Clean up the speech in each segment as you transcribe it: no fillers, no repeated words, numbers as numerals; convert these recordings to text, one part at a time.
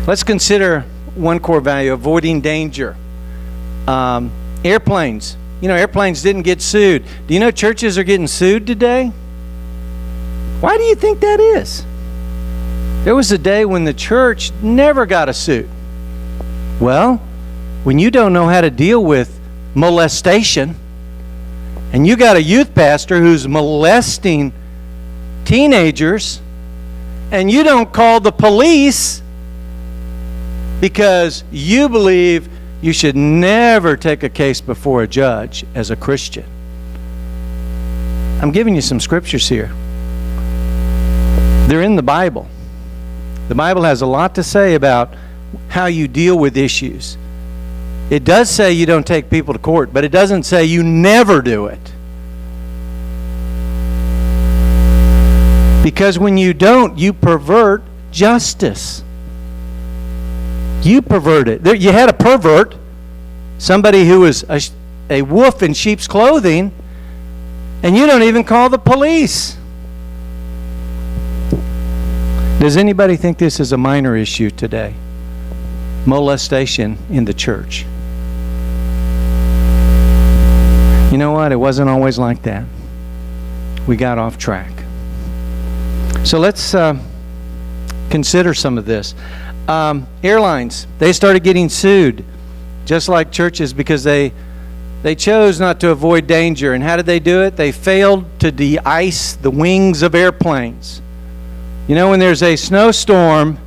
Let's consider one core value, avoiding danger. Airplanes. Airplanes didn't get sued. Do you know churches are getting sued today? Why do you think that is? There was a day when the church never got a suit. Well, when you don't know how to deal with molestation, and you got a youth pastor who's molesting teenagers, and you don't call the police because you believe you should never take a case before a judge as a Christian. I'm giving you some scriptures here. They're in the Bible. The Bible has a lot to say about how you deal with issues. It does say you don't take people to court, but it doesn't say you never do it. Because when you don't, you pervert justice. You pervert it. You had a pervert, somebody who was a wolf in sheep's clothing, and you don't even call the police. Does anybody think this is a minor issue today? Molestation in the church. You know what? It wasn't always like that. We got off track. So let's consider some of this. Airlines, they started getting sued, just like churches, because they chose not to avoid danger. And how did they do it? They failed to de-ice the wings of airplanes. When there's a snowstorm,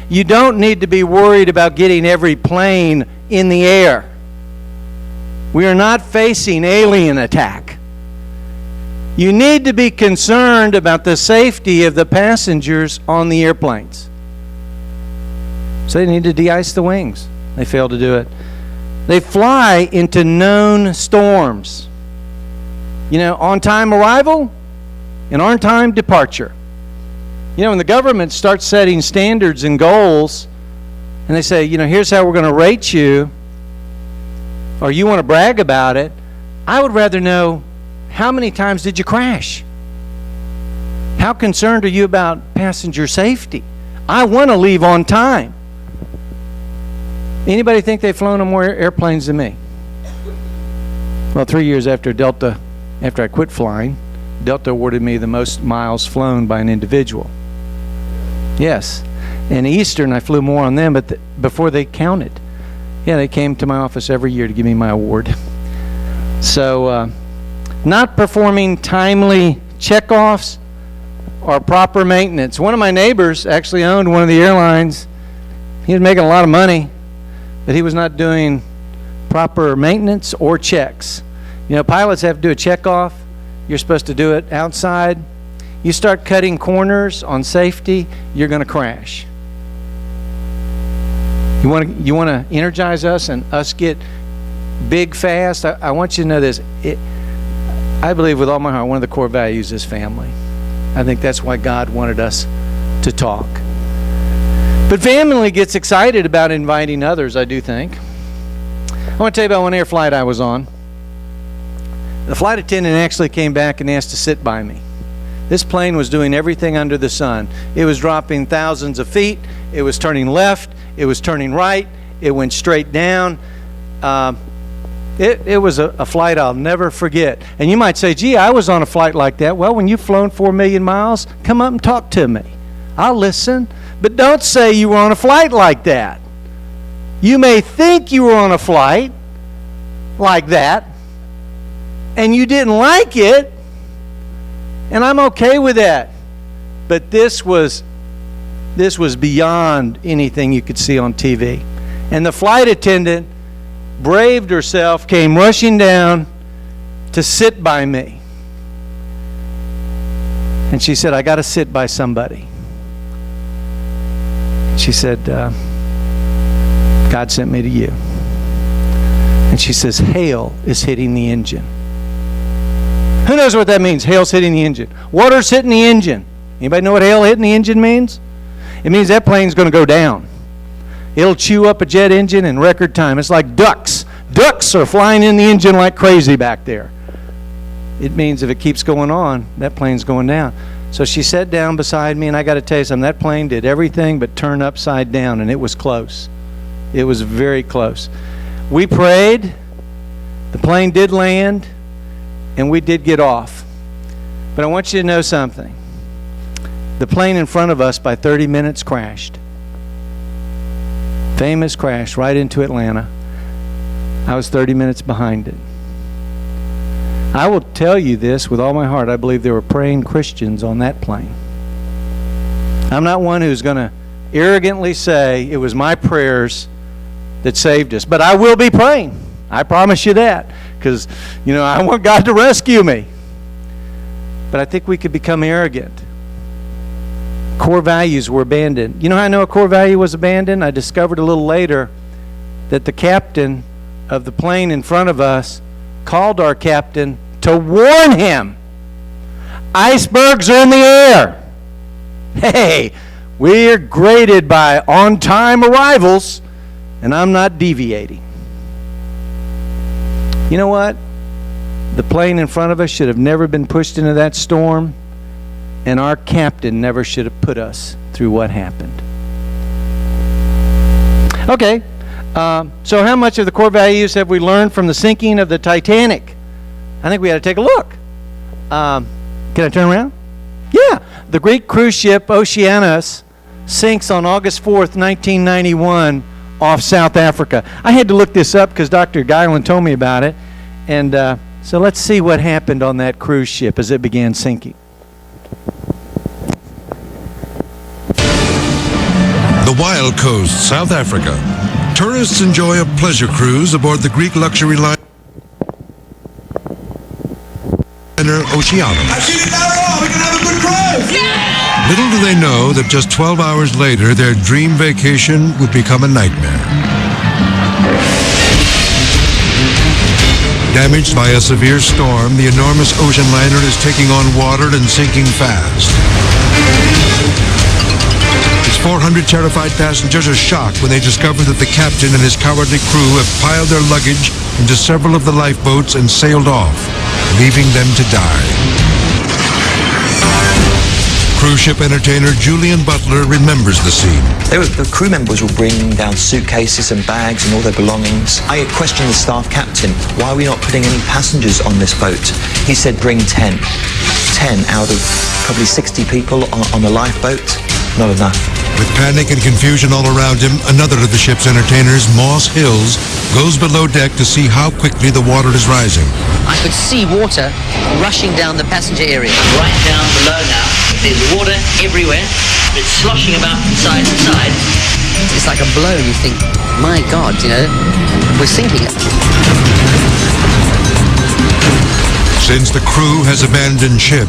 you don't need to be worried about getting every plane in the air. We are not facing alien attack. You need to be concerned about the safety of the passengers on the airplanes. So they need to de-ice the wings. They failed to do it. They fly into known storms. On-time arrival and on-time departure. When the government starts setting standards and goals, and they say, here's how we're going to rate you, or you want to brag about it, I would rather know, how many times did you crash? How concerned are you about passenger safety? I want to leave on time. Anybody think they've flown on more airplanes than me? Well, 3 years after I quit flying, Delta awarded me the most miles flown by an individual. Yes. And Eastern, I flew more on them, but before they counted. Yeah, they came to my office every year to give me my award. So, not performing timely checkoffs or proper maintenance. One of my neighbors actually owned one of the airlines. He was making a lot of money, but he was not doing proper maintenance or checks. Pilots have to do a checkoff. You're supposed to do it outside. You start cutting corners on safety, you're going to crash. You want to energize us and us get big fast? I want you to know this. I believe with all my heart, one of the core values is family. I think that's why God wanted us to talk. But family gets excited about inviting others, I do think. I want to tell you about one air flight I was on. The flight attendant actually came back and asked to sit by me. This plane was doing everything under the sun. It was dropping thousands of feet. It was turning left. It was turning right. It went straight down. It was a flight I'll never forget. And you might say, gee, I was on a flight like that. Well, when you've flown 4 million miles, come up and talk to me. I'll listen. But don't say you were on a flight like that. You may think you were on a flight like that, and you didn't like it, and I'm okay with that. But this was beyond anything you could see on TV. And the flight attendant braved herself, came rushing down to sit by me. And she said, I got to sit by somebody. She said, God sent me to you. And she says, hail is hitting the engine. Who knows what that means? Hail's hitting the engine. Water's hitting the engine. Anybody know what hail hitting the engine means? It means that plane's going to go down. It'll chew up a jet engine in record time. It's like ducks. Ducks are flying in the engine like crazy back there. It means if it keeps going on, that plane's going down. So she sat down beside me, and I got to tell you something, that plane did everything but turn upside down, and it was close. It was very close. We prayed, the plane did land, and we did get off. But I want you to know something. The plane in front of us by 30 minutes crashed. Famous crash right into Atlanta. I was 30 minutes behind it. I will tell you this with all my heart. I believe there were praying Christians on that plane. I'm not one who's going to arrogantly say it was my prayers that saved us, but I will be praying. I promise you that, because, I want God to rescue me. But I think we could become arrogant. Core values were abandoned. You know how I know a core value was abandoned? I discovered a little later that the captain of the plane in front of us called our captain to warn him. Icebergs are in the air. Hey, we're graded by on-time arrivals, and I'm not deviating. You know what? The plane in front of us should have never been pushed into that storm, and our captain never should have put us through what happened. Okay. So how much of the core values have we learned from the sinking of the Titanic? I think we ought to take a look. Can I turn around? Yeah. The Greek cruise ship Oceanus sinks on August 4th, 1991 off South Africa. I had to look this up because Dr. Guyland told me about it. And so let's see what happened on that cruise ship as it began sinking. The Wild Coast, South Africa. Tourists enjoy a pleasure cruise aboard the Greek luxury liner Oceanus. We can have a good cruise! Yeah! Little do they know that just 12 hours later, their dream vacation would become a nightmare. Damaged by a severe storm, the enormous ocean liner is taking on water and sinking fast. Its 400 terrified passengers are shocked when they discover that the captain and his cowardly crew have piled their luggage into several of the lifeboats and sailed off, leaving them to die. Cruise ship entertainer Julian Butler remembers the scene. The crew members were bringing down suitcases and bags and all their belongings. I questioned the staff captain, why are we not putting any passengers on this boat? He said bring 10. 10 out of probably 60 people on the lifeboat. Not enough. With panic and confusion all around him, another of the ship's entertainers, Moss Hills, goes below deck to see how quickly the water is rising. I could see water rushing down the passenger area. Right down below now. There's water everywhere. It's sloshing about from side to side. It's like a blow. You think, my God, we're sinking. Since the crew has abandoned ship,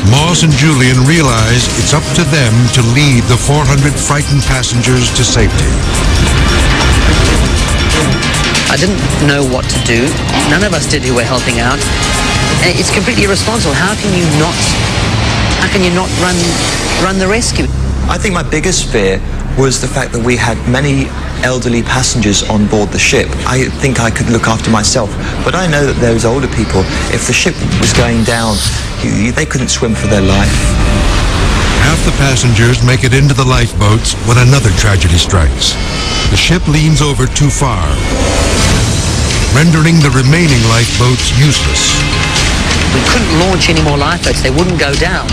Moss and Julian realize it's up to them to lead the 400 frightened passengers to safety. I didn't know what to do. None of us did who were helping out. It's completely irresponsible. How can you not run the rescue? I think my biggest fear was the fact that we had many elderly passengers on board the ship. I think I could look after myself, but I know that those older people, if the ship was going down, they couldn't swim for their life. Half the passengers make it into the lifeboats when another tragedy strikes. The ship leans over too far, rendering the remaining lifeboats useless. We couldn't launch any more lifeboats. They wouldn't go down.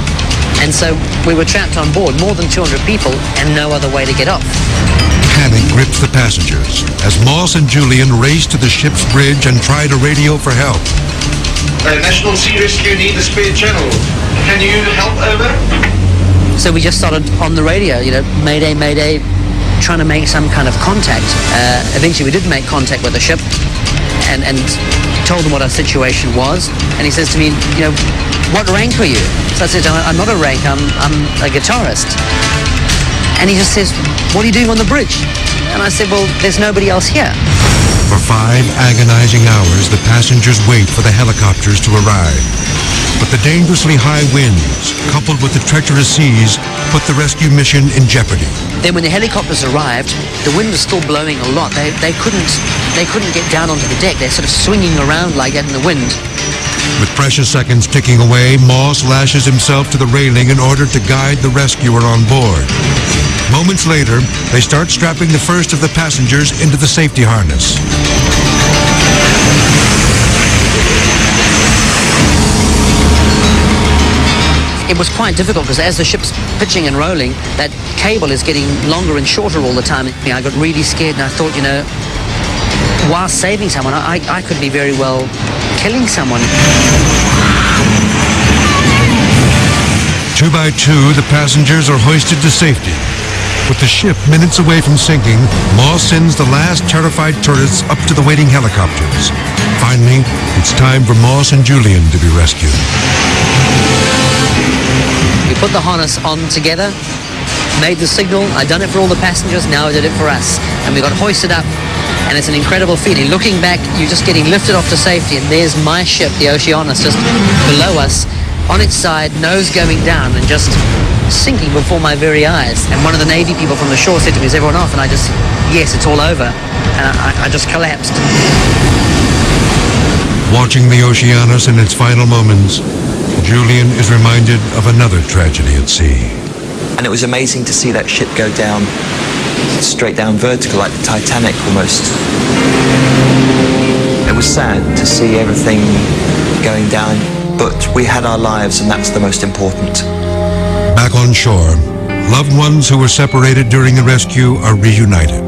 And so we were trapped on board, more than 200 people, and no other way to get off. Panic grips the passengers as Moss and Julian race to the ship's bridge and try to radio for help. National Sea Rescue need a spare channel. Can you help, over? So we just started on the radio, mayday, mayday, trying to make some kind of contact. Eventually we did make contact with the ship and told him what our situation was. And he says to me, what rank are you? So I said, I'm not a rank, I'm a guitarist. And he just says, what are you doing on the bridge? And I said, well, there's nobody else here. For 5 agonizing hours, the passengers wait for the helicopters to arrive. But the dangerously high winds, coupled with the treacherous seas, put the rescue mission in jeopardy. Then when the helicopters arrived, the wind was still blowing a lot. They couldn't get down onto the deck. They're sort of swinging around like that in the wind. With precious seconds ticking away, Moss lashes himself to the railing in order to guide the rescuer on board. Moments later, they start strapping the first of the passengers into the safety harness. It was quite difficult because as the ship's pitching and rolling, that cable is getting longer and shorter all the time. I got really scared and I thought, while saving someone, I could be very well killing someone. 2 by 2, the passengers are hoisted to safety. With the ship minutes away from sinking, Moss sends the last terrified tourists up to the waiting helicopters. Finally, it's time for Moss and Julian to be rescued. We put the harness on together, made the signal. I'd done it for all the passengers, now I did it for us. And we got hoisted up, and it's an incredible feeling. Looking back, you're just getting lifted off to safety, and there's my ship, the Oceanus, just below us, on its side, nose going down, and just sinking before my very eyes. And one of the Navy people from the shore said to me, "Is everyone off?" And I just, yes, it's all over. And I just collapsed. Watching the Oceanus in its final moments, Julian is reminded of another tragedy at sea. And it was amazing to see that ship go down, straight down vertical, like the Titanic almost. It was sad to see everything going down, but we had our lives, and that's the most important. Back on shore, loved ones who were separated during the rescue are reunited.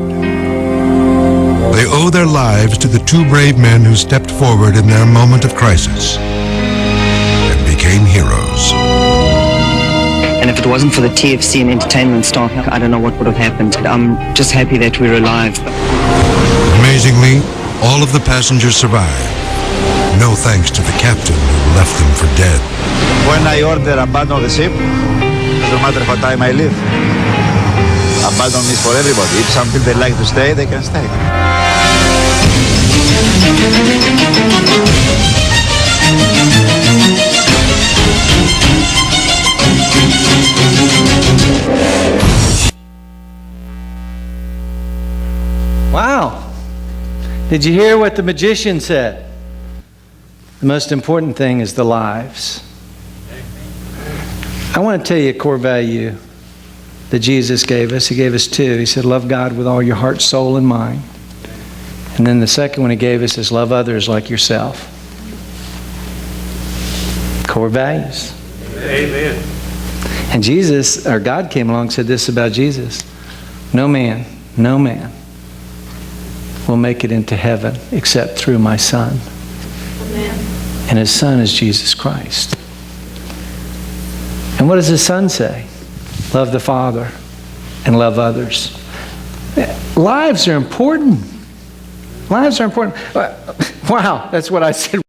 They owe their lives to the two brave men who stepped forward in their moment of crisis and became heroes. And if it wasn't for the TFC and entertainment staff, I don't know what would have happened. I'm just happy that we're alive. Amazingly, all of the passengers survived. No thanks to the captain who left them for dead. When I order abandon the ship, doesn't matter what time I leave. Abandon is for everybody. If some people they like to stay, they can stay. Wow. Did you hear what the magician said? The most important thing is the lives. I want to tell you a core value that Jesus gave us. He gave us two. He said, love God with all your heart, soul, and mind. And then the second one he gave us is love others like yourself. Core values. Amen. And Jesus, or God came along and said this about Jesus. No man will make it into heaven except through my Son. Amen. And his Son is Jesus Christ. And what does his Son say? Love the Father and love others. Lives are important. Lives are important. Wow, that's what I said.